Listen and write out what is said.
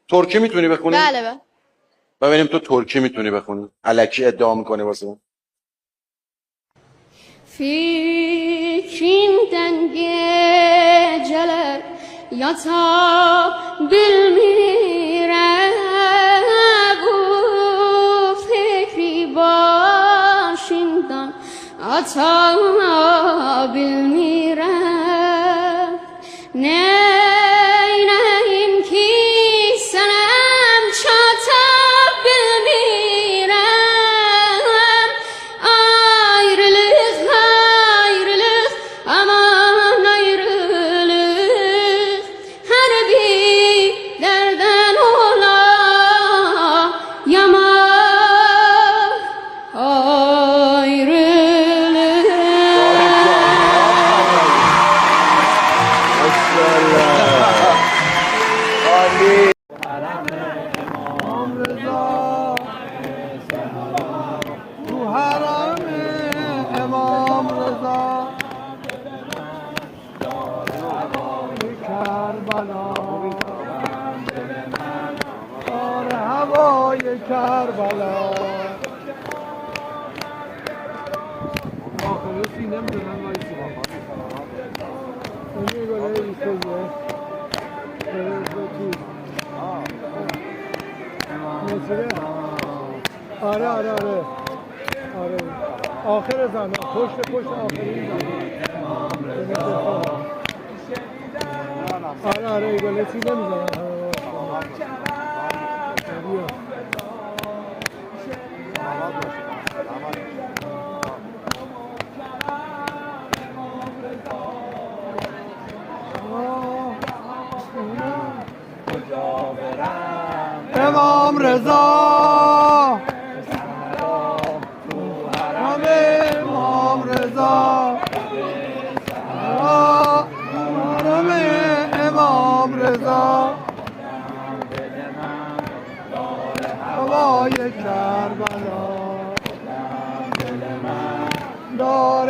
ترکی میتونی بخونی؟ بله بله. ببینیم تو ترکی میتونی بخونی. الکی ادعا میکنی واسه من. Fikrimden geceler yatabilmirem, bu fikri başımdan atabilmirem. Neyleyim ki senem çatabilmirem. Ayrılık ayrılık aman ayrılık, her bir derden ola yaman ayrılık. کربلا آخر سینم زدن وایسی اینی گله ایستویه آره آره آره آره آخر زن پشت آخری زن آره آره گله سینه میزنن امام رضا امام رضا امام رضا هوای کربلا دار